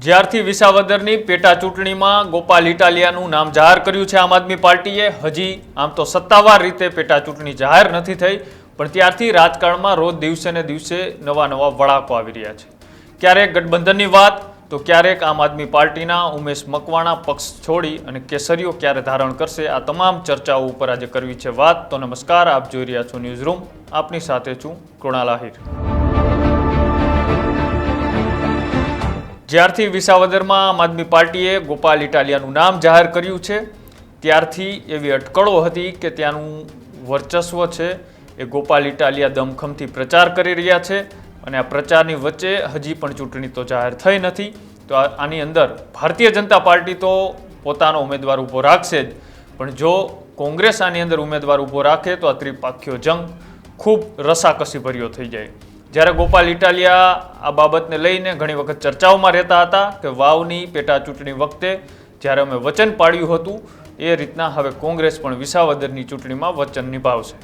જ્યારથી વિસાવદરની પેટા ચૂંટણીમાં ગોપાલ ઇટાલિયાનું નામ જાહેર કર્યું છે આમ આદમી પાર્ટીએ, હજી આમ તો સત્તાવાર રીતે પેટા ચૂંટણી જાહેર નથી થઈ, પણ ત્યારથી રાજકારણમાં રોજ દિવસે ને દિવસે નવા નવા વળાંકો આવી રહ્યા છે. ક્યારેક ગઠબંધનની વાત તો ક્યારેક આમ આદમી પાર્ટીના ઉમેશ મકવાણા પક્ષ છોડી અને કેસરીઓ ક્યારે ધારણ કરશે, આ તમામ ચર્ચાઓ ઉપર આજે કરવી છે વાત. તો નમસ્કાર, આપ જોઈ રહ્યા છો ન્યૂઝ રૂમ. આપની સાથે છું કૃણાલ આહિર. જ્યારથી વિસાવદરમાં આમ આદમી પાર્ટીએ ગોપાલ ઇટાલિયાનું નામ જાહેર કર્યું છે ત્યારથી એવી અટકળો હતી કે ત્યાંનું વર્ચસ્વ છે એ ગોપાલ ઇટાલિયા દમખમથી પ્રચાર કરી રહ્યા છે અને આ પ્રચારની વચ્ચે હજી પણ ચૂંટણી તો જાહેર થઈ નથી. તો આની અંદર ભારતીય જનતા પાર્ટી તો પોતાનો ઉમેદવાર ઊભો રાખશે જ, પણ જો કોંગ્રેસ આની અંદર ઉમેદવાર ઊભો રાખે તો આ ત્રિપાખ્યો જંગ ખૂબ રસાકસી ભર્યો થઈ જાય. જ્યારે ગોપાલ ઇટાલિયા આ બાબતને લઈને ઘણી વખત ચર્ચાઓમાં રહેતા હતા કે વાવની પેટા ચૂંટણી વખતે જ્યારે અમે વચન પાડ્યું હતું એ રીતના હવે કોંગ્રેસ પણ વિસાવદરની ચૂંટણીમાં વચન નિભાવશે,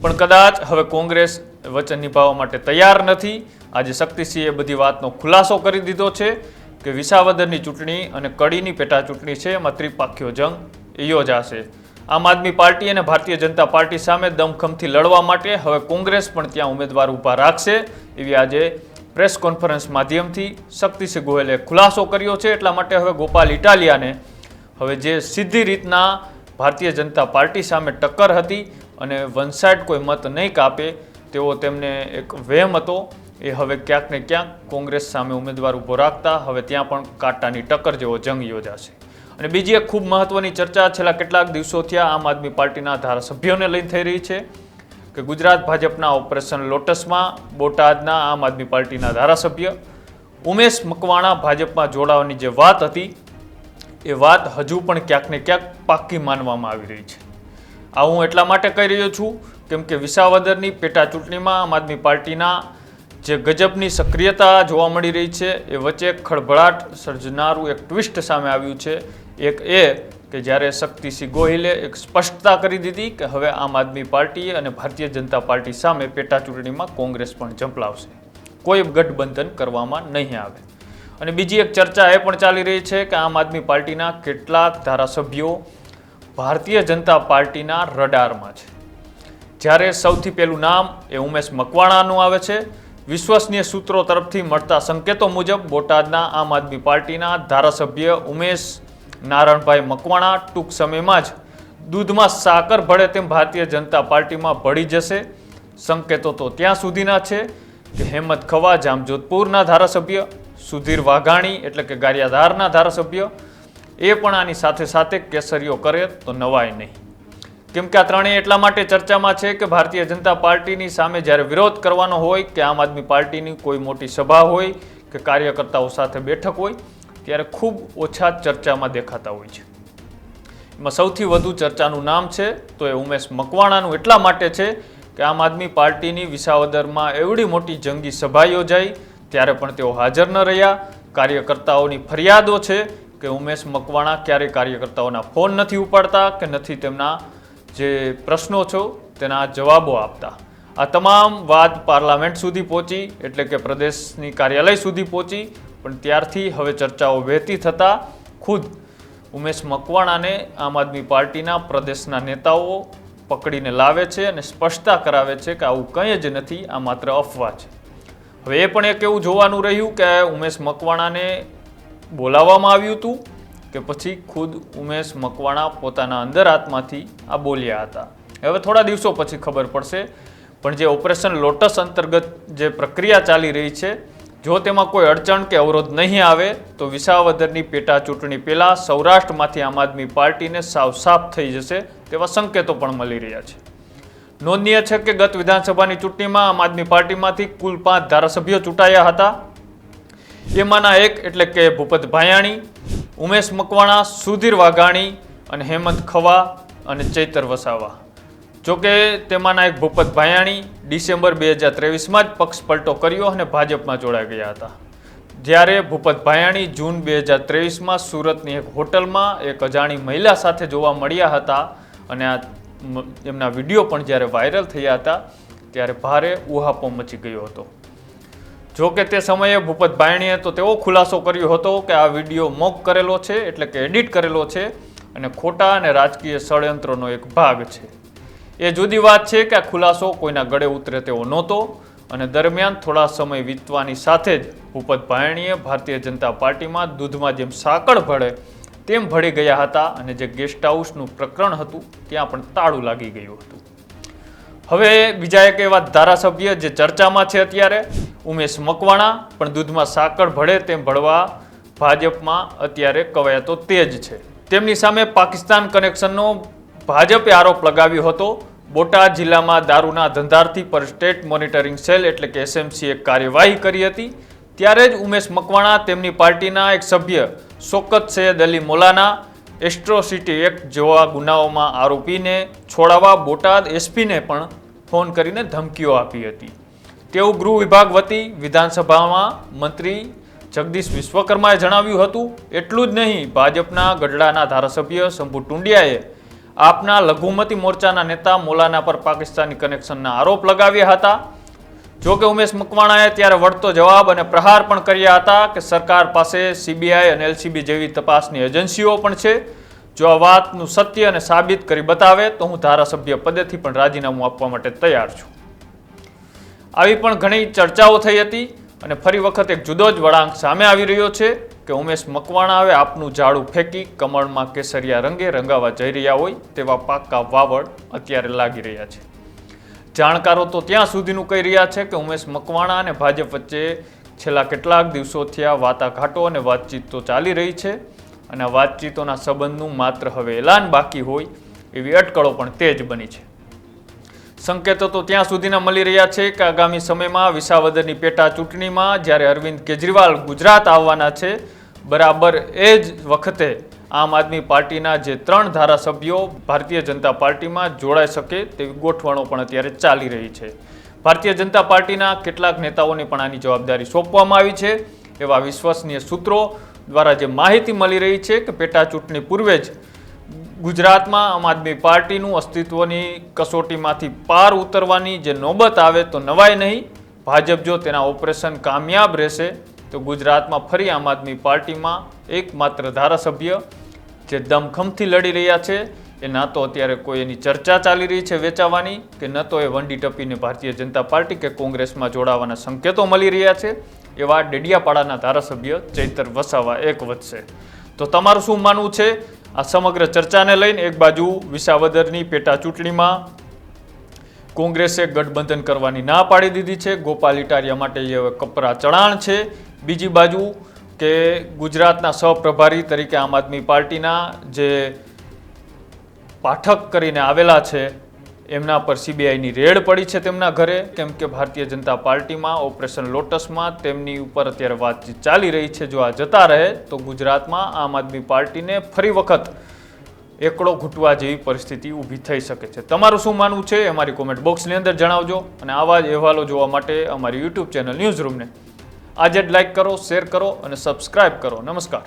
પણ કદાચ હવે કોંગ્રેસ વચન નિભાવવા માટે તૈયાર નથી. આજે શક્તિસિંહે બધી વાતનો ખુલાસો કરી દીધો છે કે વિસાવદરની ચૂંટણી અને કડીની પેટા ચૂંટણી છે એમાં ત્રિપાખ્યો જંગ યોજાશે. આમ આદમી પાર્ટી અને ભારતીય જનતા પાર્ટી સામે દમખમથી લડવા માટે હવે કોંગ્રેસ પણ ત્યાં ઉમેદવાર ઊભા રાખશે એવી આજે પ્રેસ કોન્ફરન્સ માધ્યમથી શક્તિસિંહ ગોહિલે ખુલાસો કર્યો છે. એટલા માટે હવે ગોપાલ ઇટાલિયાને હવે જે સીધી રીતના ભારતીય જનતા પાર્ટી સામે ટક્કર હતી અને વન સાઇડ કોઈ મત નહીં કાપે તેવો તેમને એક વહેમ હતો, એ હવે ક્યાંક ને ક્યાંક કોંગ્રેસ સામે ઉમેદવાર ઊભો રાખતા હવે ત્યાં પણ કાંટાની ટક્કર જેવો જંગ યોજાશે. અને બીજી એક ખૂબ મહત્વની ચર્ચા છેલ્લા કેટલાક દિવસોથી આમ આદમી પાર્ટીના ધારાસભ્યોને લઈને થઈ રહી છે કે ગુજરાત ભાજપના ઓપરેશન લોટસમાં બોટાદના આમ આદમી પાર્ટીના ધારાસભ્ય ઉમેશ મકવાણા ભાજપમાં જોડાવાની જે વાત હતી એ વાત હજુ પણ ક્યાંક ને ક્યાંક પાક્કી માનવામાં આવી રહી છે. આ હું એટલા માટે કહી રહ્યો છું કેમ કે વિસાવદરની પેટા ચૂંટણીમાં આમ આદમી પાર્ટીના જે ગજબની સક્રિયતા જોવા મળી રહી છે એ વચ્ચે ખળભળાટ સર્જનારું એક ટ્વિસ્ટ સામે આવ્યું છે. એક એ કે જ્યારે શક્તિસિંહ ગોહિલે એક સ્પષ્ટતા કરી દીધી કે હવે આમ આદમી પાર્ટી અને ભારતીય જનતા પાર્ટી સામે પેટા ચૂંટણીમાં કોંગ્રેસ પણ ઝંપલાવશે, કોઈ ગઠબંધન કરવામાં નહીં આવે. અને બીજી એક ચર્ચા એ પણ ચાલી રહી છે કે આમ આદમી પાર્ટીના કેટલાક ધારાસભ્યો ભારતીય જનતા પાર્ટીના રડારમાં છે. જ્યારે સૌથી પહેલું નામ એ ઉમેશ મકવાણાનું આવે છે. વિશ્વસનીય સૂત્રો તરફથી મળતા સંકેતો મુજબ બોટાદના આમ આદમી પાર્ટીના ધારાસભ્ય ઉમેશ નારણભાઈ મકવાણા ટૂંક સમયમાં જ દૂધમાં સાકર ભળે તેમ ભારતીય જનતા પાર્ટીમાં ભળી જશે. સંકેતો તો ત્યાં સુધીના છે કે હેમંત ખવા જામજોધપુરના ધારાસભ્ય, સુધીર વાઘાણી એટલે કે ગારિયાધારના ધારાસભ્ય એ પણ આની સાથે સાથે કેસરીઓ કરે તો નવાય નહીં. કેમ કે આ ત્રણેય એટલા માટે ચર્ચામાં છે કે ભારતીય જનતા પાર્ટીની સામે જ્યારે વિરોધ કરવાનો હોય કે આમ આદમી પાર્ટીની કોઈ મોટી સભા હોય કે કાર્યકર્તાઓ સાથે બેઠક હોય ત્યારે ખૂબ ઓછા ચર્ચામાં દેખાતા હોય છે. એમાં સૌથી વધુ ચર્ચાનું નામ છે તો એ ઉમેશ મકવાણાનું એટલા માટે છે કે આમ આદમી પાર્ટીની વિસાવદરમાં એવડી મોટી જંગી સભા યોજાઈ ત્યારે પણ તેઓ હાજર ન રહ્યા. કાર્યકર્તાઓની ફરિયાદો છે કે ઉમેશ મકવાણા ક્યારેય કાર્યકર્તાઓના ફોન નથી ઉપાડતા કે નથી તેમના જે પ્રશ્નો છે તેના જવાબો આપતા. આ તમામ વાત પાર્લામેન્ટ સુધી પહોંચી એટલે કે પ્રદેશની કાર્યાલય સુધી પહોંચી, પણ ત્યારથી હવે ચર્ચાઓ વહેતી થતાં ખુદ ઉમેશ મકવાણાને આમ આદમી પાર્ટીના પ્રદેશના નેતાઓ પકડીને લાવે છે અને સ્પષ્ટતા કરાવે છે કે આવું કંઈ જ નથી, આ માત્ર અફવા છે. હવે એ પણ એક એવું જોવાનું રહ્યું કે ઉમેશ મકવાણાને બોલાવવામાં આવ્યું હતું કે પછી ખુદ ઉમેશ મકવાણા પોતાના અંદર આત્માથી આ બોલ્યા હતા. હવે થોડા દિવસો પછી ખબર પડશે. પણ જે ઓપરેશન લોટસ અંતર્ગત જે પ્રક્રિયા ચાલી રહી છે, જો તેમાં કોઈ અડચણ કે અવરોધ નહીં આવે તો વિસાવદરની પેટા ચૂંટણી પહેલાં સૌરાષ્ટ્રમાંથી આમ આદમી પાર્ટીને સાફ થઈ જશે તેવા સંકેતો પણ મળી રહ્યા છે. નોંધનીય છે કે ગત વિધાનસભાની ચૂંટણીમાં આમ આદમી પાર્ટીમાંથી કુલ 5 ધારાસભ્યો ચૂંટાયા હતા. એમાંના એક એટલે કે ભૂપત ભાયાણી, ઉમેશ મકવાણા, સુધીર વાઘાણી અને હેમંત ખવા અને ચૈતર વસાવા. જોકે તેમાંના એક ભૂપત ભાયાણી ડિસેમ્બર 2023માં જ પક્ષ પલટો કર્યો અને ભાજપમાં જોડાઈ ગયા હતા. જ્યારે ભૂપત ભાયાણી જૂન 2023માં સુરતની એક હોટલમાં એક અજાણી મહિલા સાથે જોવા મળ્યા હતા અને આ એમના વિડીયો પણ જ્યારે વાયરલ થયા હતા ત્યારે ભારે ઉહાપો મચી ગયો હતો. જો કે તે સમયે ભૂપત ભાયણીએ તો તેવો ખુલાસો કર્યો હતો કે આ વિડીયો મોક કરેલો છે, એટલે કે એડિટ કરેલો છે અને ખોટા અને રાજકીય ષડયંત્રનો એક ભાગ છે. એ જુદી વાત છે કે આ ખુલાસો કોઈના ગળે ઉતરે તેવો નહોતો અને દરમિયાન થોડા સમય વીતવાની સાથે જ ભૂપત ભાયણીએ ભારતીય જનતા પાર્ટીમાં દૂધમાં જેમ સાકળ ભળે તેમ ભળી ગયા હતા અને જે ગેસ્ટ હાઉસનું પ્રકરણ હતું ત્યાં પણ તાળું લાગી ગયું હતું. હવે બીજા એક એવા ધારાસભ્ય જે ચર્ચામાં છે અત્યારે, ઉમેશ મકવાણા, પણ દૂધમાં સાકળ ભળે તેમ ભળવા ભાજપમાં અત્યારે કવાયતો તેજ છે. તેમની સામે પાકિસ્તાન કનેક્શનનો ભાજપે આરોપ લગાવ્યો હતો. બોટાદ જિલ્લામાં દારૂના ધંધાર્થી પર સ્ટેટ મોનિટરિંગ સેલ એટલે કે SMCએ કાર્યવાહી કરી હતી. ત્યારે જ ઉમેશ મકવાણા તેમની પાર્ટીના એક સભ્ય શોકત સૈયદ અલી મોલાના એટ્રોસિટી એક્ટ જેવા ગુનાઓમાં આરોપીને છોડાવવા બોટાદ SPને પણ ફોન કરીને ધમકીઓ આપી હતી. તેવું ગૃહ વિભાગ વતી વિધાનસભામાં મંત્રી જગદીશ વિશ્વકર્માએ જણાવ્યું હતું. એટલું જ નહીં, ભાજપના ગઢડાના ધારાસભ્ય શંભુ ટુંડિયાએ આપના લઘુમતી મોરચાના નેતા મોલાના પર પાકિસ્તાની કનેક્શનના આરોપ લગાવ્યા હતા. જો કે ઉમેશ મકવાણાએ ત્યારે વળતો જવાબ અને પ્રહાર પણ કર્યા હતા કે સરકાર પાસે CBI અને LCB જેવી તપાસની એજન્સીઓ પણ છે. જો આ વાતનું સત્ય અને સાબિત કરી બતાવે તો હું ધારાસભ્ય પદેથી પણ રાજીનામું આપવા માટે તૈયાર છું. આવી પણ ઘણી ચર્ચાઓ થઈ હતી અને ફરી વખત એક જુદો જ વળાંક સામે આવી રહ્યો છે કે ઉમેશ મકવાણા હવે આપનું ઝાડુ ફેંકી કમળમાં કેસરિયા રંગે રંગાવા જઈ રહ્યા હોય તેવા પાક્કા વાવડ અત્યારે લાગી રહ્યા છે. જાણકારો તો ત્યાં સુધીનું કહી રહ્યા છે કે ઉમેશ મકવાણા અને ભાજપ વચ્ચે છેલ્લા કેટલાક દિવસોથી આ વાટાઘાટો અને વાતચીત તો ચાલી રહી છે અને આ વાતચીતોના સંબંધનું માત્ર હવે એલાન બાકી હોય એવી અટકળો પણ તેજ બની છે. સંકેતો તો ત્યાં સુધીના મળી રહ્યા છે કે આગામી સમયમાં વિસાવદરની પેટા ચૂંટણીમાં જ્યારે અરવિંદ કેજરીવાલ ગુજરાત આવવાના છે, બરાબર એ જ વખતે આમ આદમી પાર્ટીના જે 3 ધારાસભ્યો ભારતીય જનતા પાર્ટીમાં જોડાઈ શકે તેવી ગોઠવણો પણ અત્યારે ચાલી રહી છે. ભારતીય જનતા પાર્ટીના કેટલાક નેતાઓને પણ આની જવાબદારી સોંપવામાં આવી છે. એવા વિશ્વસનીય સૂત્રો દ્વારા જે માહિતી મળી રહી છે કે પેટા ચૂંટણી પૂર્વે જ ગુજરાતમાં આમ આદમી પાર્ટીનું અસ્તિત્વની કસોટીમાંથી પાર ઉતરવાની જે નોબત આવે તો નવાય નહીં. ભાજપ જો તેના ઓપરેશન કામયાબ રહેશે તો ગુજરાતમાં ફરી આમ આદમી પાર્ટીમાં એકમાત્ર ધારાસભ્ય જે દમખમથી લડી રહ્યા છે એ ના તો અત્યારે કોઈ એની ચર્ચા ચાલી રહી છે વેચાવાની કે ન તો એ વંડી ટપીને ભારતીય જનતા પાર્ટી કે કોંગ્રેસમાં જોડાવાના સંકેતો મળી રહ્યા છે. એવા ડેડિયાપાડાના ધારાસભ્ય ચૈતર વસાવા એક વધશે. તો તમારું શું માનવું છે આ સમગ્ર ચર્ચાને લઈને? એક બાજુ વિસાવદરની પેટા ચૂંટણીમાં કોંગ્રેસે ગઠબંધન કરવાની ના પાડી દીધી છે, ગોપાલ ઇટાલિયા માટે એ હવે કપરા ચણાણ છે. બીજી બાજુ કે ગુજરાતના સહપ્રભારી તરીકે આમ આદમી પાર્ટીના જે પાઠક કરીને આવેલા છે એમના પર CBIની રેડ પડી છે તેમના ઘરે, કેમ કે ભારતીય જનતા પાર્ટીમાં ઓપરેશન લોટસમાં તેમની ઉપર અત્યારે વાતચીત ચાલી રહી છે. જો આ જતા રહે તો ગુજરાતમાં આમ આદમી પાર્ટીને ફરી વખત એકડો ઘૂંટવા જેવી પરિસ્થિતિ ઊભી થઈ શકે છે. તમારું શું માનવું છે અમારી કોમેન્ટ બોક્સની અંદર જણાવજો અને આવા જ અહેવાલો જોવા માટે અમારી YouTube ચેનલ ન્યૂઝ રૂમને આજે જ લાઇક કરો, શેર કરો અને સબસ્ક્રાઇબ કરો. નમસ્કાર.